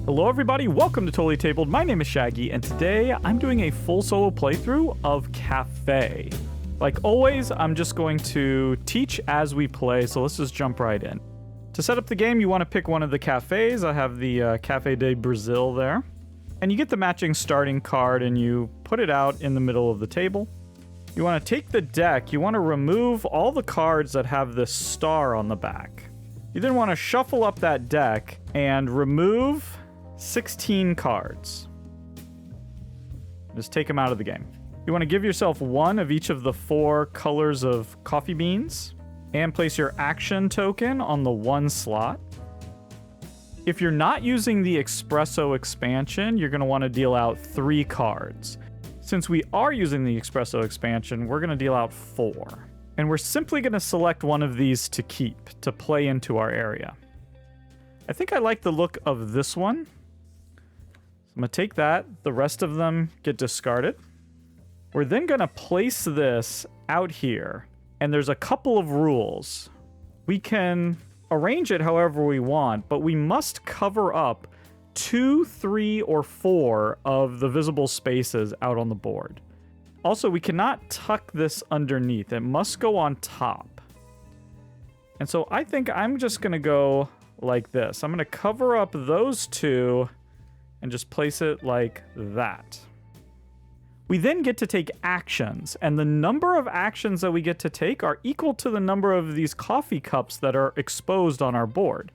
Hello everybody, welcome to Totally Tabled. My name is Shaggy, and today I'm doing a full solo playthrough of Cafe. Like always, I'm just going to teach as we play, so let's just jump right in. To set up the game, you want to pick one of the cafes. I have the Cafe de Brazil there. And you get the matching starting card and you put it out in the middle of the table. You want to take the deck, you want to remove all the cards that have this star on the back. You then want to shuffle up that deck and remove 16 cards. Just take them out of the game. You want to give yourself one of each of the 4 colors of coffee beans and place your action token on the 1 slot. If you're not using the Espresso expansion, you're going to want to deal out 3 cards. Since we are using the Espresso expansion, we're going to deal out 4. And we're simply going to select one of these to keep, to play into our area. I think I like the look of this one. I'm going to take that. The rest of them get discarded. We're then going to place this out here. And there's a couple of rules. We can arrange it however we want, but we must cover up 2, 3, or 4 of the visible spaces out on the board. Also, we cannot tuck this underneath. It must go on top. And so I think I'm just going to go like this. I'm going to cover up those 2 and just place it like that. We then get to take actions, and the number of actions that we get to take are equal to the number of these coffee cups that are exposed on our board.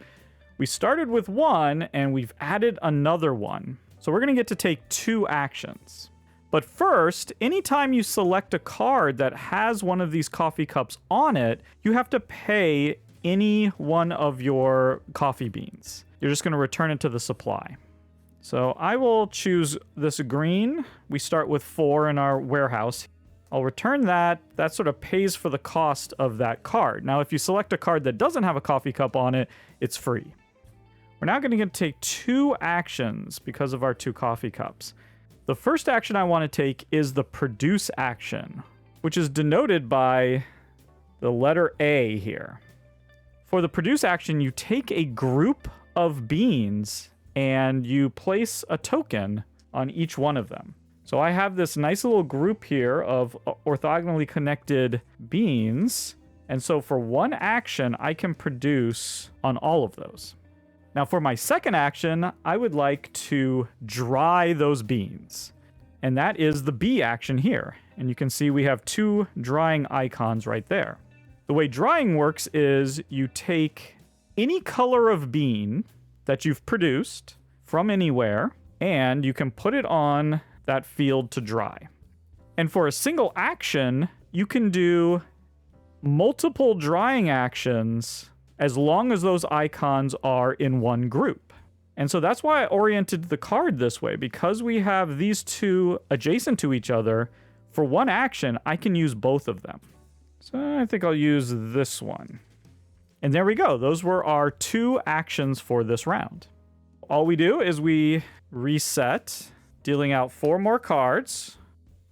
We started with 1, and we've added another one. So we're going to get to take 2 actions. But first, anytime you select a card that has one of these coffee cups on it, you have to pay any one of your coffee beans. You're just going to return it to the supply. So I will choose this green. We start with 4 in our warehouse. I'll return that. That sort of pays for the cost of that card. Now, if you select a card that doesn't have a coffee cup on it, it's free. We're now going to take 2 actions because of our 2 coffee cups. The first action I want to take is the produce action, which is denoted by the letter A here. For the produce action, you take a group of beans and you place a token on each one of them. So I have this nice little group here of orthogonally connected beans. And so for 1 action, I can produce on all of those. Now for my second action, I would like to dry those beans. And that is the B action here. And you can see we have 2 drying icons right there. The way drying works is you take any color of bean that you've produced from anywhere, and you can put it on that field to dry. And for a single action, you can do multiple drying actions as long as those icons are in one group. And so that's why I oriented the card this way, because we have these 2 adjacent to each other. For 1 action, I can use both of them. So I think I'll use this one. And there we go. Those were our 2 actions for this round. All we do is we reset, dealing out 4 more cards.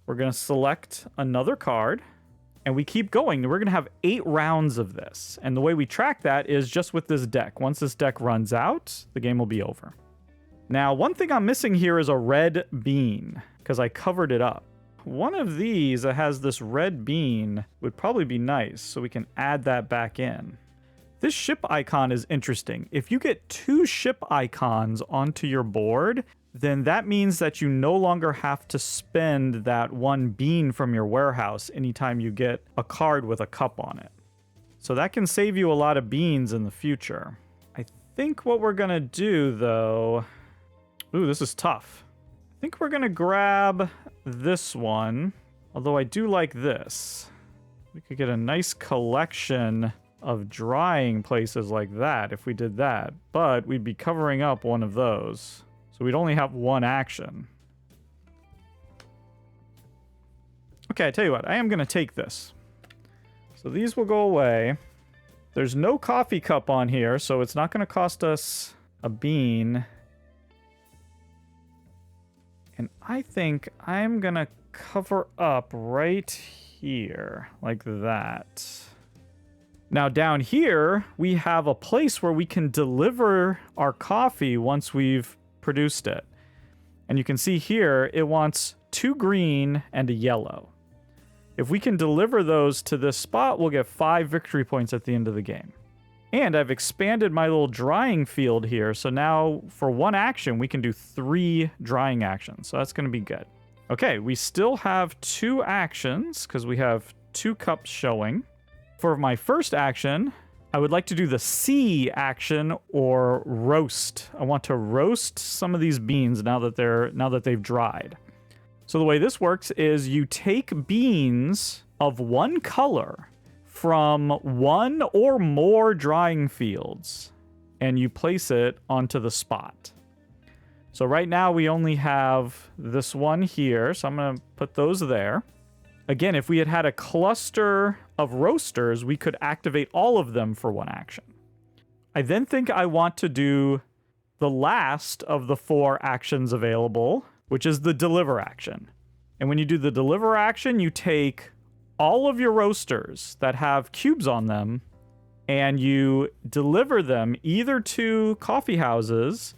We're going to select another card, and we keep going. We're going to have 8 rounds of this. And the way we track that is just with this deck. Once this deck runs out, the game will be over. Now, one thing I'm missing here is a red bean, because I covered it up. One of these that has this red bean would probably be nice, so we can add that back in. This ship icon is interesting. If you get 2 ship icons onto your board, then that means that you no longer have to spend that 1 bean from your warehouse anytime you get a card with a cup on it. So that can save you a lot of beans in the future. I think what we're going to do, though... Ooh, this is tough. I think we're going to grab this one, although I do like this. We could get a nice collection of drying places like that if we did that, but we'd be covering up one of those. So we'd only have 1 action. Okay, I tell you what, I am going to take this. So these will go away. There's no coffee cup on here, so it's not going to cost us a bean. And I think I'm going to cover up right here, like that. Now down here, we have a place where we can deliver our coffee once we've produced it. And you can see here, it wants 2 green and a yellow. If we can deliver those to this spot, we'll get 5 victory points at the end of the game. And I've expanded my little drying field here, so now for 1 action, we can do 3 drying actions. So that's going to be good. Okay, we still have 2 actions, because we have 2 cups showing. For my first action, I would like to do the C action, or roast. I want to roast some of these beans now that they've dried. So the way this works is you take beans of one color from 1 or more drying fields, and you place it onto the spot. So right now we only have this one here, so I'm going to put those there. Again, if we had a cluster of roasters, we could activate all of them for 1 action. I then think I want to do the last of the 4 actions available, which is the deliver action. And when you do the deliver action, you take all of your roasters that have cubes on them, and you deliver them either to coffee houses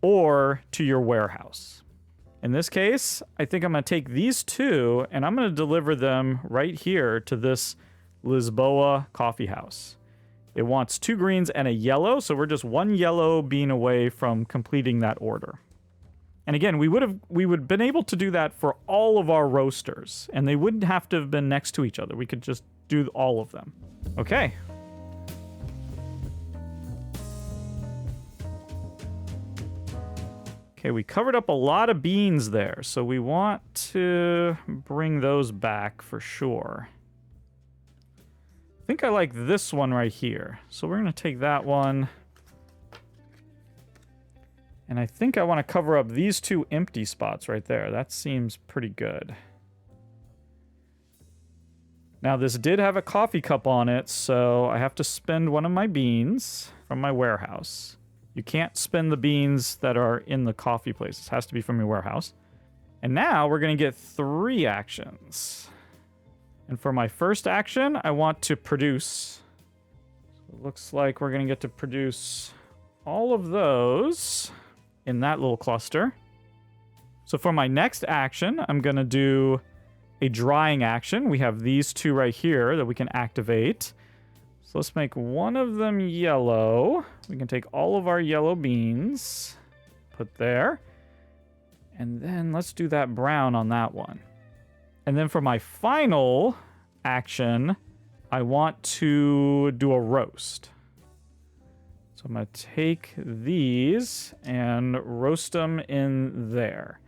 or to your warehouse. In this case, I think I'm going to take these 2, and I'm going to deliver them right here to this Lisboa coffee house. It wants 2 greens and a yellow, so we're just 1 yellow bean away from completing that order. And again, we would have been able to do that for all of our roasters, and they wouldn't have to have been next to each other. We could just do all of them. Okay. Okay, we covered up a lot of beans there, so we want to bring those back for sure. I think I like this one right here, so we're going to take that one. And I think I want to cover up these 2 empty spots right there. That seems pretty good. Now, this did have a coffee cup on it, so I have to spend one of my beans from my warehouse. You can't spend the beans that are in the coffee place. It has to be from your warehouse. And now we're going to get 3 actions. And for my first action, I want to produce. So it looks like we're going to get to produce all of those in that little cluster. So for my next action, I'm going to do a drying action. We have these 2 right here that we can activate. So let's make one of them yellow. We can take all of our yellow beans, put there. And then let's do that brown on that one. And then for my final action, I want to do a roast. So I'm going to take these and roast them in there.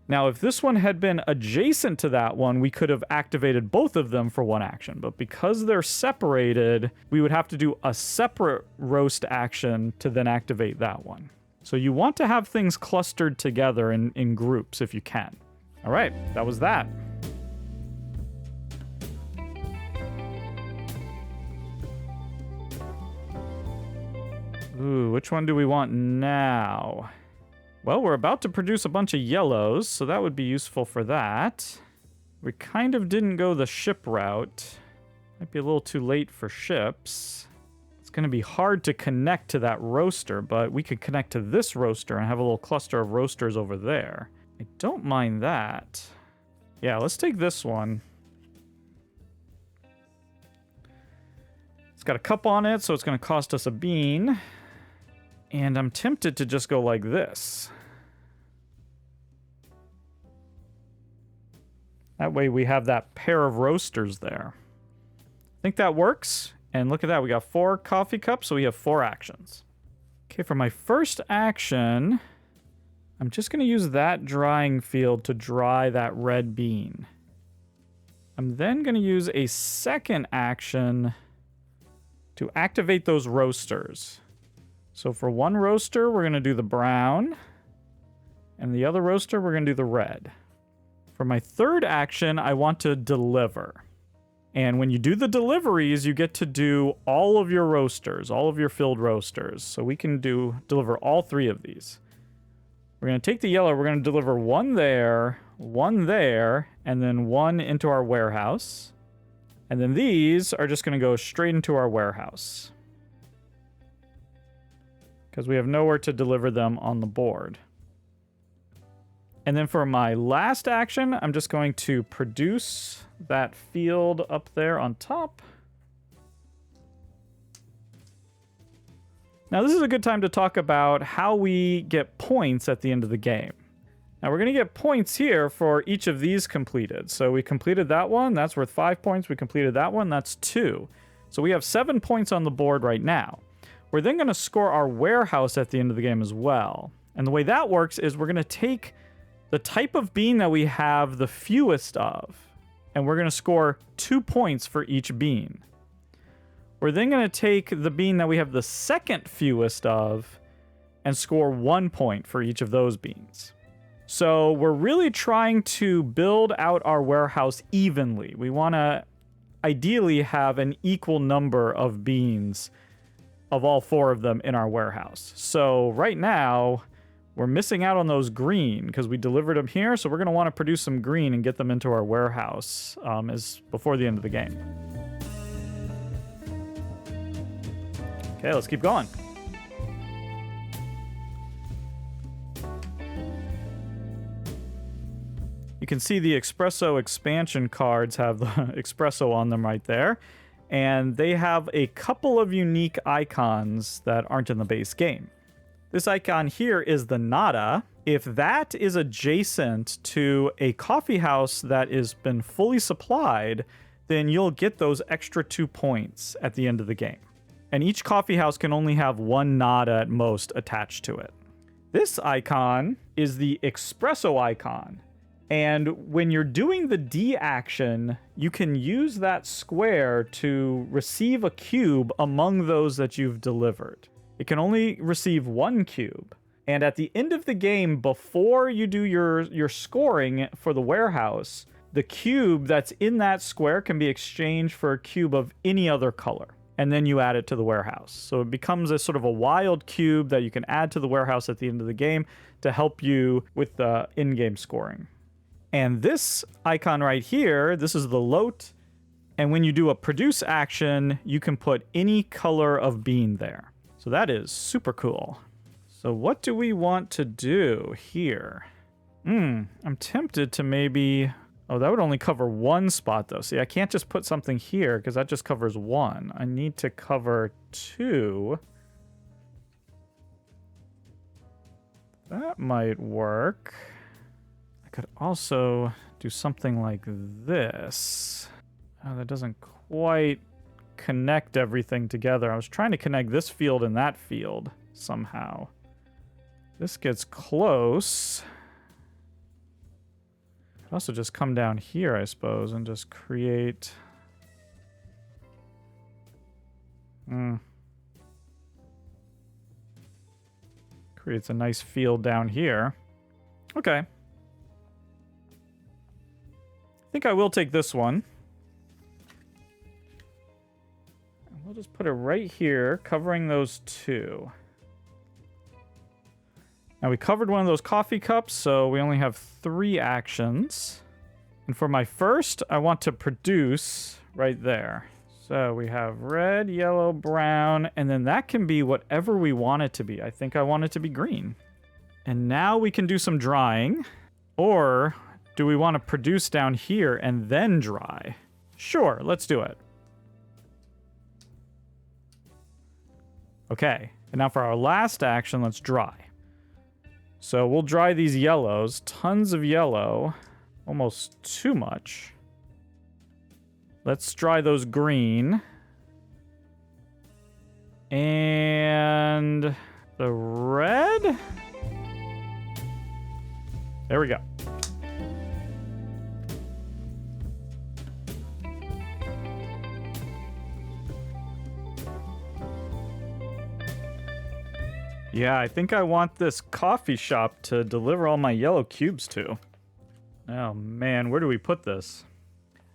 Now, if this one had been adjacent to that one, we could have activated both of them for 1 action. But because they're separated, we would have to do a separate roast action to then activate that one. So you want to have things clustered together in groups if you can. All right, that was that. Ooh, which one do we want now? Well, we're about to produce a bunch of yellows, so that would be useful for that. We kind of didn't go the ship route. Might be a little too late for ships. It's going to be hard to connect to that roaster, but we could connect to this roaster and have a little cluster of roasters over there. I don't mind that. Yeah, let's take this one. It's got a cup on it, so it's going to cost us a bean. And I'm tempted to just go like this. That way we have that pair of roasters there. I think that works. And look at that, we got 4 coffee cups, so we have 4 actions. Okay, for my first action, I'm just going to use that drying field to dry that red bean. I'm then going to use a second action to activate those roasters. So for one roaster, we're going to do the brown, and the other roaster, we're going to do the red. For my third action, I want to deliver. And when you do the deliveries, you get to do all of your roasters, all of your filled roasters. So we can deliver all 3 of these. We're going to take the yellow, we're going to deliver 1 there, 1 there, and then 1 into our warehouse. And then these are just going to go straight into our warehouse, because we have nowhere to deliver them on the board. And then for my last action, I'm just going to produce that field up there on top. Now this is a good time to talk about how we get points at the end of the game. Now we're going to get points here for each of these completed. So we completed that one, that's worth 5 points. We completed that one, that's 2. So we have 7 points on the board right now. We're then going to score our warehouse at the end of the game as well. And the way that works is we're going to take the type of bean that we have the fewest of, and we're going to score 2 points for each bean. We're then going to take the bean that we have the second fewest of and score 1 point for each of those beans. So we're really trying to build out our warehouse evenly. We want to ideally have an equal number of beans of all 4 of them in our warehouse. So right now, we're missing out on those green because we delivered them here. So we're going to want to produce some green and get them into our warehouse before the end of the game. Okay, let's keep going. You can see the Espresso expansion cards have the Espresso on them right there. And they have a couple of unique icons that aren't in the base game. This icon here is the nada. If that is adjacent to a coffee house that has been fully supplied, then you'll get those extra 2 points at the end of the game. And each coffee house can only have 1 nada at most attached to it. This icon is the Espresso icon. And when you're doing the D action, you can use that square to receive a cube among those that you've delivered. It can only receive 1 cube. And at the end of the game, before you do your scoring for the warehouse, the cube that's in that square can be exchanged for a cube of any other color. And then you add it to the warehouse. So it becomes a sort of a wild cube that you can add to the warehouse at the end of the game to help you with the in-game scoring. And this icon right here, this is the lote. And when you do a produce action, you can put any color of bean there. So that is super cool. So what do we want to do here? I'm tempted to maybe... Oh, that would only cover 1 spot, though. See, I can't just put something here because that just covers 1. I need to cover 2. That might work. I could also do something like this. Oh, that doesn't quite connect everything together. I was trying to connect this field and that field somehow. This gets close. Also just come down here, I suppose, and just create... Creates a nice field down here. Okay. I think I will take this one. We'll just put it right here, covering those 2. Now we covered one of those coffee cups, so we only have 3 actions. And for my first, I want to produce right there. So we have red, yellow, brown, and then that can be whatever we want it to be. I think I want it to be green. And now we can do some drying. Or do we want to produce down here and then dry? Sure, let's do it. Okay, and now for our last action, let's dry. So we'll dry these yellows, tons of yellow, almost too much. Let's dry those green. And the red? There we go. Yeah, I think I want this coffee shop to deliver all my yellow cubes to. Oh man, where do we put this?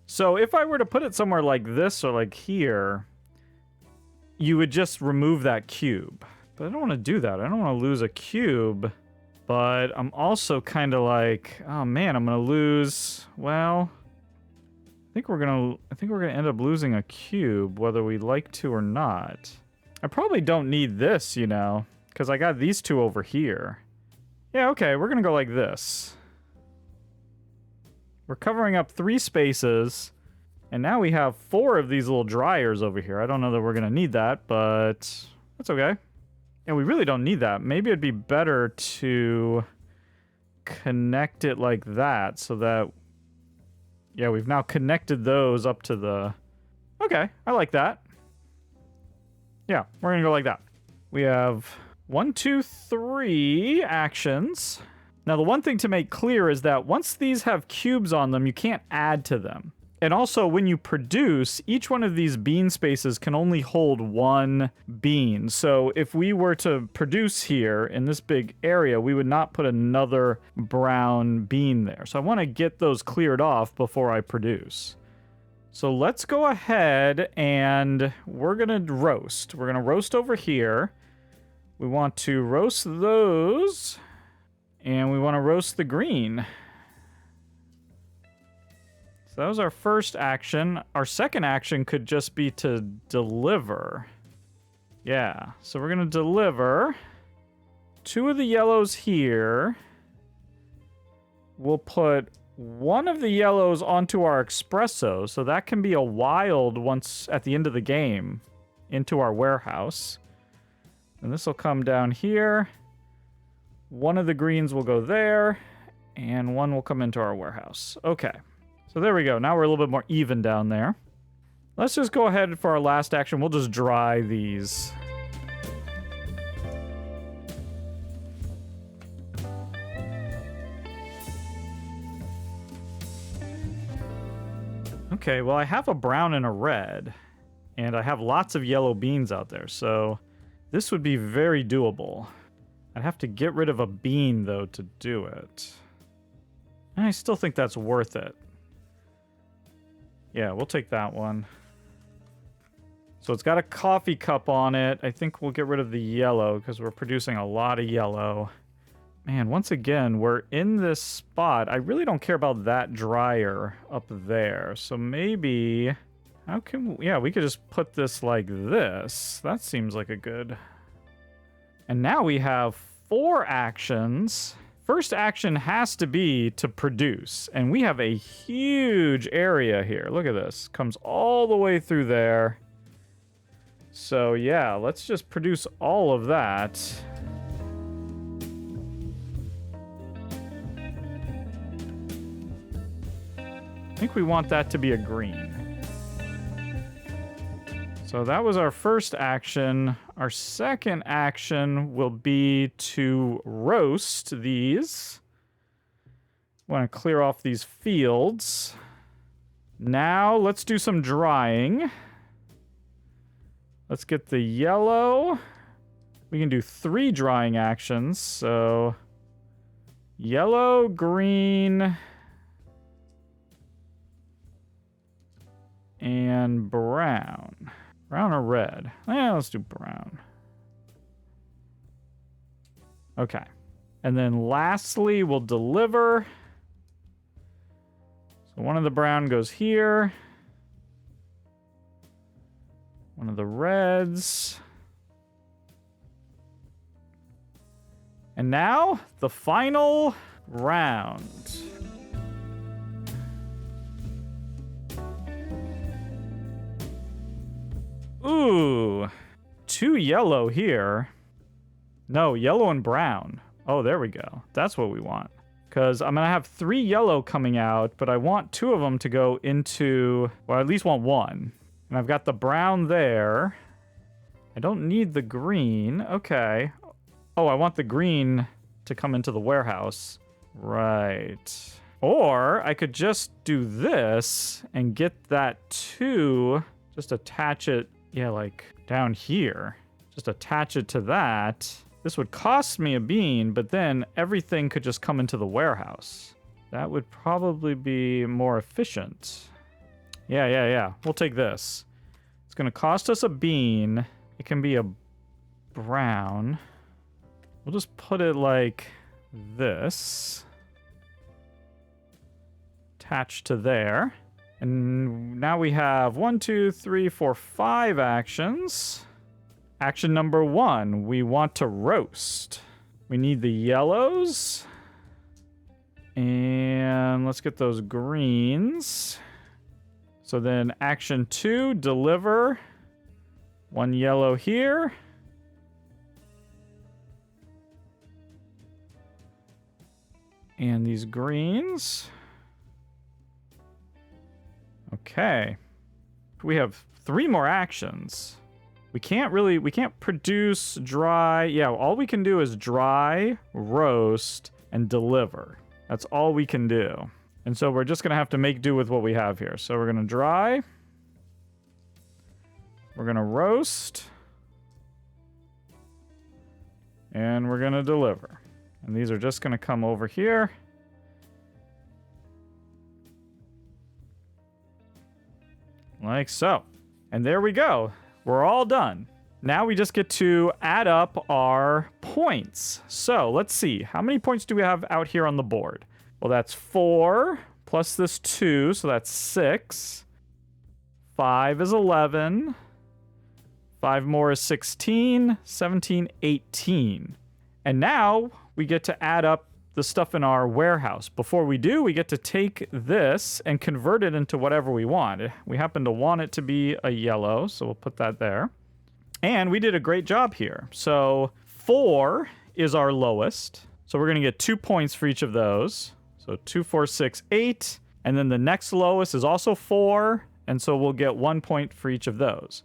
So if I were to put it somewhere like this or like here, you would just remove that cube. But I don't want to do that. I don't want to lose a cube. But I'm also kind of like, oh man, I'm going to lose, well, I think we're going to end up losing a cube whether we like to or not. I probably don't need this, you know. Because I got these 2 over here. Yeah, okay, we're going to go like this. We're covering up 3 spaces. And now we have 4 of these little dryers over here. I don't know that we're going to need that, but that's okay. Yeah, we really don't need that. Maybe it'd be better to connect it like that so that... Yeah, we've now connected those up to the... Okay, I like that. Yeah, we're going to go like that. We have 1, 2, 3 actions. Now, the one thing to make clear is that once these have cubes on them, you can't add to them. And also, when you produce, each one of these bean spaces can only hold 1 bean. So if we were to produce here in this big area, we would not put another brown bean there. So I want to get those cleared off before I produce. So let's go ahead and we're going to roast. We're going to roast over here. We want to roast those. And we want to roast the green. So that was our first action. Our second action could just be to deliver. Yeah, so we're going to deliver 2 of the yellows here. We'll put 1 of the yellows onto our espresso, so that can be a wild once at the end of the game into our warehouse. And this will come down here. 1 of the greens will go there, and 1 will come into our warehouse. Okay. So there we go. Now we're a little bit more even down there. Let's just go ahead for our last action. We'll just dry these. Okay, well, I have a brown and a red. And I have lots of yellow beans out there, so this would be very doable. I'd have to get rid of a bean, though, to do it. And I still think that's worth it. Yeah, we'll take that one. So it's got a coffee cup on it. I think we'll get rid of the yellow because we're producing a lot of yellow. Man, once again, we're in this spot. I really don't care about that dryer up there. So maybe... How can we... Yeah, we could just put this like this. That seems like a good... And now we have 4 actions... First action has to be to produce, and we have a huge area here. Look at this. Comes all the way through there. So yeah, let's just produce all of that. I think we want that to be a green. So that was our first action. Our second action will be to roast these. Want to clear off these fields. Now let's do some drying. Let's get the yellow. We can do 3 drying actions. So yellow, green, and brown. Brown or red? Yeah, let's do brown. Okay. And then lastly, we'll deliver. So one of the brown goes here. One of the reds. And now, the final round. Ooh, 2 yellow here. No, yellow and brown. Oh, there we go. That's what we want. Because I'm going to have 3 yellow coming out, but I want 2 of them to go into... Well, I at least want 1. And I've got the brown there. I don't need the green. Okay. Oh, I want the green to come into the warehouse. Right. Or I could just do this and get that 2. Just attach it... Yeah, like down here. Just attach it to that. This would cost me a bean, but then everything could just come into the warehouse. That would probably be more efficient. Yeah. We'll take this. It's going to cost us a bean. It can be a brown. We'll just put it like this. Attached to there. And now we have 1, 2, 3, 4, 5 actions. Action number 1, we want to roast. We need the yellows. And And let's get those greens. So then action 2, deliver. 1 yellow here. And these greens. Okay. We have 3 more actions. We can't produce, dry. Yeah, all we can do is dry, roast, and deliver. That's all we can do. And so we're just going to have to make do with what we have here. So we're going to dry. We're going to roast. And we're going to deliver. And these are just going to come over here. Like so. And there we go. We're all done. Now we just get to add up our points. So let's see. How many points do we have out here on the board? Well, that's 4 plus this 2, so that's 6. 5 is 11. 5 more is 16. 17, 18. And now we get to add up the stuff in our warehouse. Before we do, we get to take this and convert it into whatever we want. We happen to want it to be a yellow, so we'll put that there. And we did a great job here. So 4 is our lowest. So we're going to get 2 points for each of those. So 2, 4, 6, 8. And then the next lowest is also 4. And so we'll get 1 point for each of those.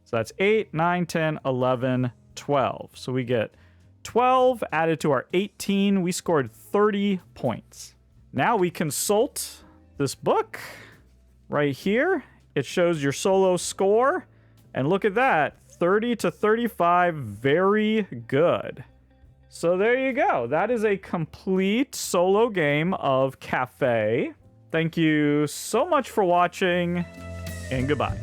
So that's 8, 9, 10, 11, 12. So we get 12 added to our 18. We scored 30 points. Now we consult this book right here. It shows your solo score. And look at that. 30 to 35, very good. So there you go. That is a complete solo game of Cafe. Thank you so much for watching, and goodbye.